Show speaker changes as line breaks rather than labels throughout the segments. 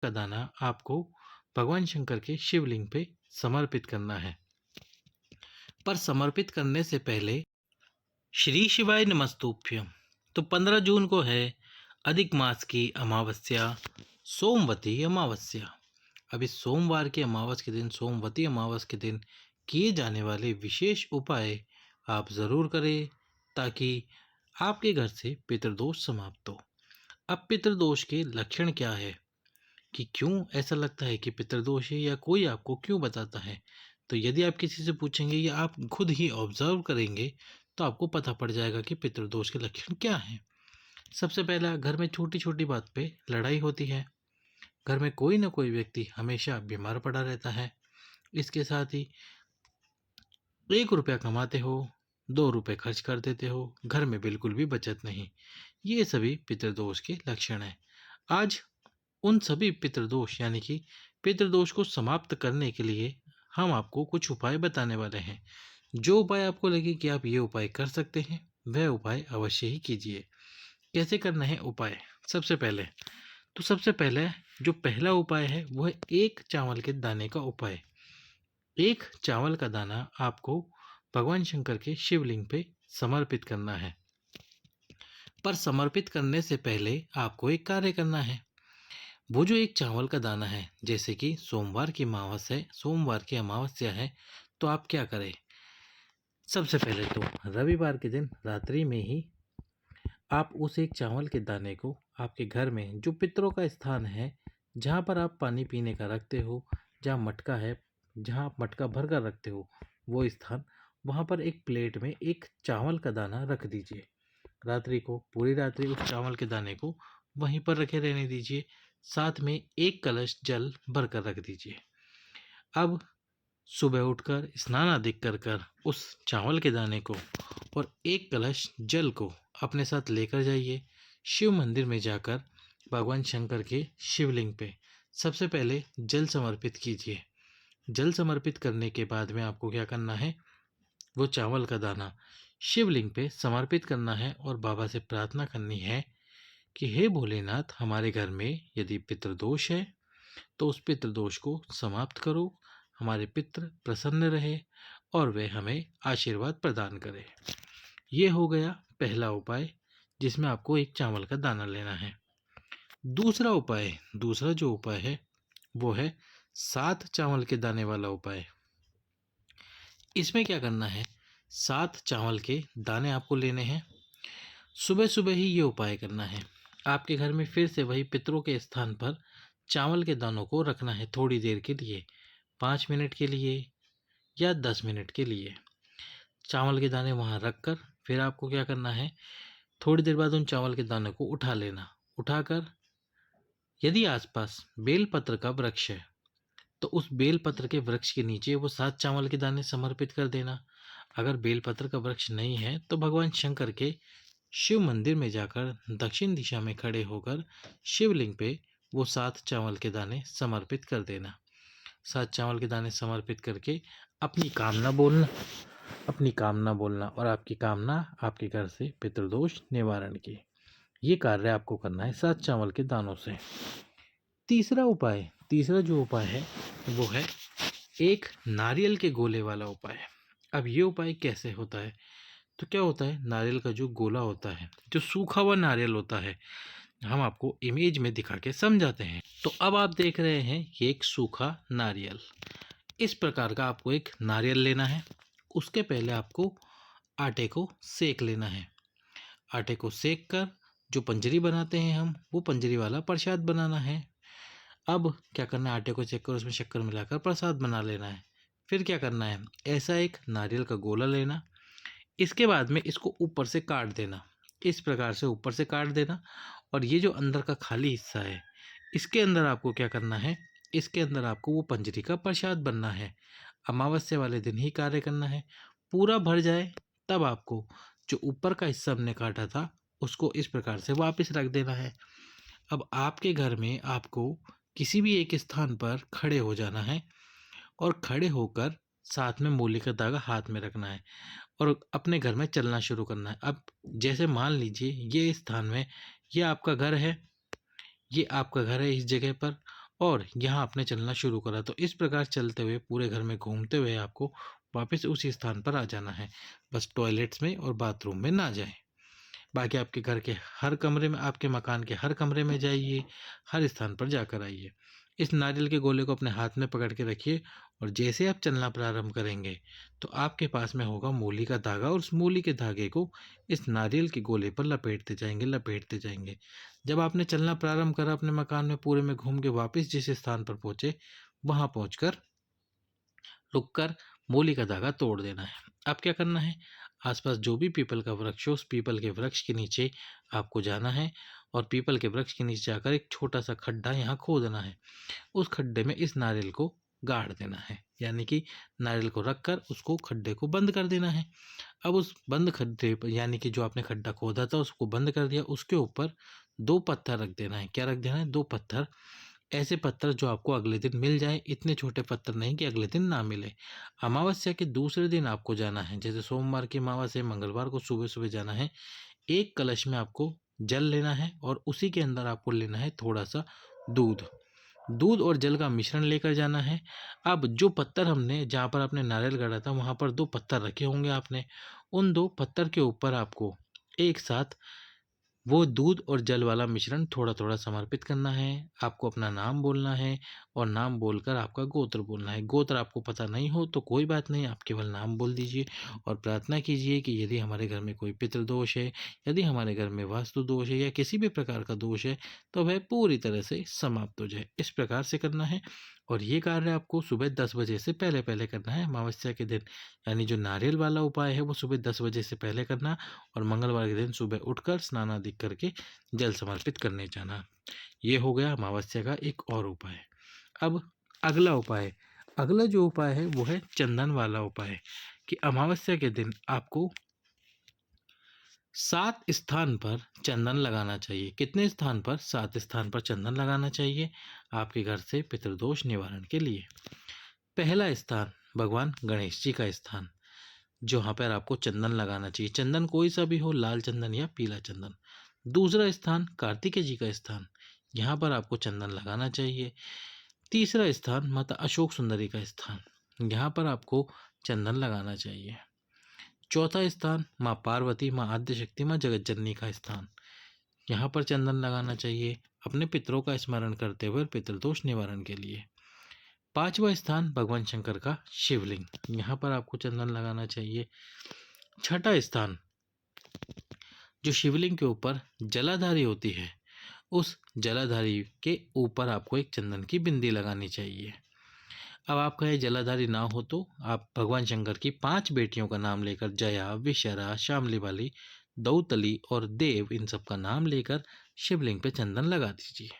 का दाना आपको भगवान शंकर के शिवलिंग पे समर्पित करना है। पर समर्पित करने से पहले श्री शिवाय नमस्तुभ्यम। तो 15 जून को है अधिक मास की अमावस्या, सोमवती अमावस्या। अब इस सोमवार की अमावस के दिन, सोमवती अमावस के दिन किए जाने वाले विशेष उपाय आप ज़रूर करें ताकि आपके घर से पितृदोष समाप्त हो। अब पितृदोष के लक्षण क्या है कि क्यों ऐसा लगता है कि पितृदोष है या कोई आपको क्यों बताता है? तो यदि आप किसी से पूछेंगे या आप खुद ही ऑब्जर्व करेंगे तो आपको पता पड़ जाएगा कि पितृदोष के लक्षण क्या हैं। सबसे पहला, घर में छोटी छोटी बात पे लड़ाई होती है। घर में कोई ना कोई व्यक्ति हमेशा बीमार पड़ा रहता है। इसके साथ ही 1 रुपया कमाते हो, 2 रुपये खर्च कर देते हो, घर में बिल्कुल भी बचत नहीं। ये सभी पितृदोष के लक्षण हैं। आज उन सभी पितृदोष यानी कि पितृदोष को समाप्त करने के लिए हम आपको कुछ उपाय बताने वाले हैं। जो उपाय आपको लगे कि आप ये उपाय कर सकते हैं, वह उपाय अवश्य ही कीजिए। कैसे करना है उपाय? सबसे पहले जो पहला उपाय है वो है 1 चावल के दाने का उपाय। 1 चावल का दाना आपको भगवान शंकर के शिवलिंग पे समर्पित करना है। पर समर्पित करने से पहले आपको एक कार्य करना है। वो जो 1 चावल का दाना है, जैसे कि सोमवार की अमावस्या है, तो आप क्या करें? सबसे पहले तो रविवार के दिन रात्रि में ही आप उस 1 चावल के दाने को आपके घर में जो पितरों का स्थान है, जहाँ पर आप पानी पीने का रखते हो, जहाँ मटका है, जहाँ आप मटका भर कर रखते हो, वो स्थान, वहाँ पर एक प्लेट में 1 चावल का दाना रख दीजिए। रात्रि को पूरी रात्रि उस चावल के दाने को वहीं पर रखे रहने दीजिए। साथ में 1 कलश जल भर कर रख दीजिए। अब सुबह उठकर स्नान आदि कर उस चावल के दाने को और 1 कलश जल को अपने साथ लेकर जाइए। शिव मंदिर में जाकर भगवान शंकर के शिवलिंग पे सबसे पहले जल समर्पित कीजिए। जल समर्पित करने के बाद में आपको क्या करना है? वो चावल का दाना शिवलिंग पे समर्पित करना है और बाबा से प्रार्थना करनी है कि हे भोलेनाथ, हमारे घर में यदि पितृदोष है तो उस पितृदोष को समाप्त करो, हमारे पितृ प्रसन्न रहे और वे हमें आशीर्वाद प्रदान करें। ये हो गया पहला उपाय, जिसमें आपको 1 चावल का दाना लेना है। दूसरा जो उपाय है वो है 7 चावल के दाने वाला उपाय। इसमें क्या करना है? 7 चावल के दाने आपको लेने हैं। सुबह सुबह ही ये उपाय करना है। आपके घर में फिर से वही पितरों के स्थान पर चावल के दानों को रखना है थोड़ी देर के लिए, 5 मिनट के लिए या 10 मिनट के लिए। चावल के दाने वहाँ रख कर फिर आपको क्या करना है? थोड़ी देर बाद उन चावल के दानों को उठा लेना। उठाकर यदि आसपास बेलपत्र का वृक्ष है तो उस बेलपत्र के वृक्ष के नीचे वो 7 चावल के दाने समर्पित कर देना। अगर बेलपत्र का वृक्ष नहीं है तो भगवान शंकर के शिव मंदिर में जाकर दक्षिण दिशा में खड़े होकर शिवलिंग पे वो 7 चावल के दाने समर्पित कर देना। 7 चावल के दाने समर्पित करके अपनी कामना बोलना और आपकी कामना आपके घर से पितृदोष निवारण की। ये कार्य आपको करना है 7 चावल के दानों से। तीसरा जो उपाय है वो है 1 नारियल के गोले वाला उपाय। अब ये उपाय कैसे होता है? तो क्या होता है, नारियल का जो गोला होता है, जो सूखा हुआ नारियल होता है, हम आपको इमेज में दिखा के समझाते हैं। तो अब आप देख रहे हैं ये एक सूखा नारियल। इस प्रकार का आपको एक नारियल लेना है। उसके पहले आपको आटे को सेक लेना है। आटे को सेक कर जो पंजरी बनाते हैं हम, वो पंजरी वाला प्रसाद बनाना है। अब क्या करना है? आटे को सेक कर उसमें शक्कर मिलाकर प्रसाद बना लेना है। फिर क्या करना है? ऐसा एक नारियल का गोला लेना। इसके बाद में इसको ऊपर से काट देना। इस प्रकार से ऊपर से काट देना और ये जो अंदर का खाली हिस्सा है, इसके अंदर आपको क्या करना है? इसके अंदर आपको वो पंजरी का प्रसाद बनना है। अमावस्या वाले दिन ही कार्य करना है। पूरा भर जाए तब आपको जो ऊपर का हिस्सा हमने काटा था उसको इस प्रकार से वापस रख देना है। अब आपके घर में आपको किसी भी एक स्थान पर खड़े हो जाना है और खड़े होकर साथ में मूली का धागा हाथ में रखना है और अपने घर में चलना शुरू करना है। अब जैसे मान लीजिए ये स्थान में ये आपका घर है, ये आपका घर है इस जगह पर, और यहाँ आपने चलना शुरू करा, तो इस प्रकार चलते हुए पूरे घर में घूमते हुए आपको वापस उसी स्थान पर आ जाना है। बस टॉयलेट्स में और बाथरूम में ना जाएं। बाकी आपके घर के हर कमरे में, आपके मकान के हर कमरे में जाइए, हर स्थान पर जाकर आइए। इस नारियल के गोले को अपने हाथ में पकड़ के रखिए और जैसे आप चलना प्रारंभ करेंगे तो आपके पास में होगा मूली का धागा, और उस मूली के धागे को इस नारियल के गोले पर लपेटते जाएंगे। जब आपने चलना प्रारंभ करा, अपने मकान में पूरे में घूम के वापस जिस स्थान पर पहुंचे, वहां पहुंचकर रुककर मूली का धागा तोड़ देना है। अब क्या करना है, आसपास जो भी पीपल का वृक्ष हो, उस पीपल के वृक्ष के नीचे आपको जाना है और पीपल के वृक्ष के नीचे जाकर एक छोटा सा खड्डा यहाँ खोदना है। उस खड्डे में इस नारियल को गाड़ देना है, यानी कि नारियल को रखकर उसको खड्डे को बंद कर देना है। अब उस बंद खड्डे पर, यानी कि जो आपने खड्डा खोदा था उसको बंद कर दिया, उसके ऊपर 2 पत्थर रख देना है। क्या रख देना है? 2 पत्थर। ऐसे पत्थर जो आपको अगले दिन मिल जाए, इतने छोटे पत्थर नहीं कि अगले दिन ना मिले। अमावस्या के दूसरे दिन आपको जाना है, जैसे सोमवार की अमावस्या, मंगलवार को सुबह सुबह जाना है। एक कलश में आपको जल लेना है और उसी के अंदर आपको लेना है थोड़ा सा दूध। दूध और जल का मिश्रण लेकर जाना है। अब जो पत्थर हमने, जहाँ पर आपने नारियल गाड़ा था, वहाँ पर 2 पत्थर रखे होंगे आपने। उन 2 पत्थर के ऊपर आपको एक साथ वो दूध और जल वाला मिश्रण थोड़ा थोड़ा समर्पित करना है। आपको अपना नाम बोलना है और नाम बोलकर आपका गोत्र बोलना है। गोत्र आपको पता नहीं हो तो कोई बात नहीं, आप केवल नाम बोल दीजिए और प्रार्थना कीजिए कि यदि हमारे घर में कोई पितृदोष है, यदि हमारे घर में वास्तु दोष है या किसी भी प्रकार का दोष है, तो वह पूरी तरह से समाप्त हो जाए। इस प्रकार से करना है और ये कार्य आपको सुबह 10 बजे से पहले पहले करना है अमावस्या के दिन। यानी जो नारियल वाला उपाय है वो सुबह 10 बजे से पहले करना, और मंगलवार के दिन सुबह उठकर स्नान आदि करके जल समर्पित करने जाना। ये हो गया अमावस्या का एक और उपाय। अब अगला उपाय, अगला जो उपाय है वो है चंदन वाला उपाय, कि अमावस्या के दिन आपको 7 स्थान पर चंदन लगाना चाहिए। कितने स्थान पर? 7 स्थान पर चंदन लगाना चाहिए आपके घर से पितृदोष निवारण के लिए। पहला स्थान भगवान गणेश जी का स्थान, जहाँ पर आपको चंदन लगाना चाहिए। चंदन कोई सा भी हो, लाल चंदन या पीला चंदन। दूसरा स्थान कार्तिकेय जी का स्थान, यहाँ पर आपको चंदन लगाना चाहिए। तीसरा स्थान माता अशोक सुंदरी का स्थान, यहाँ पर आपको चंदन लगाना चाहिए। चौथा स्थान माँ पार्वती, माँ आद्यशक्ति, माँ जगत जननी का स्थान, यहाँ पर चंदन लगाना चाहिए अपने पितरों का स्मरण करते हुए पितृदोष निवारण के लिए। पांचवा स्थान भगवान शंकर का शिवलिंग, यहाँ पर आपको चंदन लगाना चाहिए। छठा स्थान जो शिवलिंग के ऊपर जलाधारी होती है, उस जलाधारी के ऊपर आपको एक चंदन की बिंदी लगानी चाहिए। अब आपका ये जलाधारी ना हो तो आप भगवान शंकर की 5 बेटियों का नाम लेकर, जया, विशरा, शामली वाली, दौतली और देव, इन सब का नाम लेकर शिवलिंग पे चंदन लगा दीजिए।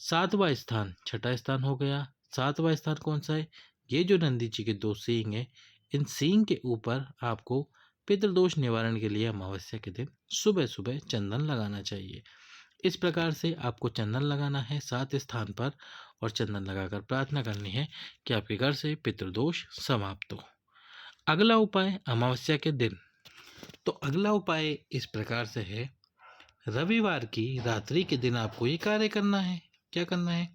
सातवां स्थान, छठा स्थान हो गया। सातवां स्थान कौन सा है? ये जो नंदी जी के 2 सींग हैं, इन सींग के ऊपर आपको पितृदोष निवारण के लिए अमावस्या के दिन सुबह सुबह चंदन लगाना चाहिए। इस प्रकार से आपको चंदन लगाना है 7 स्थान पर और चंदन लगाकर प्रार्थना करनी है कि आपके घर से पितृदोष समाप्त हो। अगला उपाय अमावस्या के दिन, तो अगला उपाय इस प्रकार से है। रविवार की रात्रि के दिन आपको ये कार्य करना है। क्या करना है?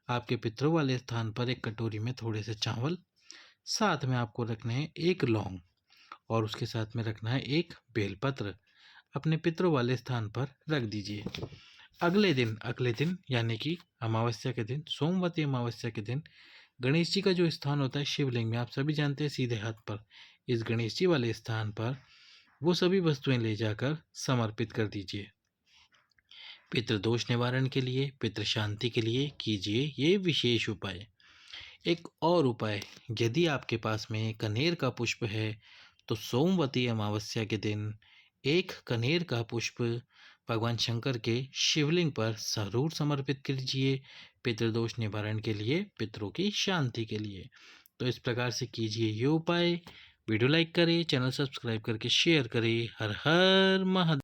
आपके पितरों वाले स्थान पर एक कटोरी में थोड़े से चावल, साथ में आपको रखने हैं 1 लौंग और उसके साथ में रखना है 1 बेलपत्र, अपने पितरों वाले स्थान पर रख दीजिए। अगले दिन यानी कि अमावस्या के दिन, सोमवती अमावस्या के दिन, गणेश जी का जो स्थान होता है शिवलिंग में, आप सभी जानते हैं सीधे हाथ पर, इस गणेश जी वाले स्थान पर वो सभी वस्तुएं ले जाकर समर्पित कर दीजिए। पितृदोष निवारण के लिए, पितृ शांति के लिए कीजिए ये विशेष उपाय। एक और उपाय, यदि आपके पास में कनेर का पुष्प है तो सोमवती अमावस्या के दिन 1 कनेर का पुष्प भगवान शंकर के शिवलिंग पर जरूर समर्पित कीजिए, पितृदोष निवारण के लिए, पितरों की शांति के लिए। तो इस प्रकार से कीजिए ये उपाय। वीडियो लाइक करें, चैनल सब्सक्राइब करके शेयर करें। हर हर महादेव।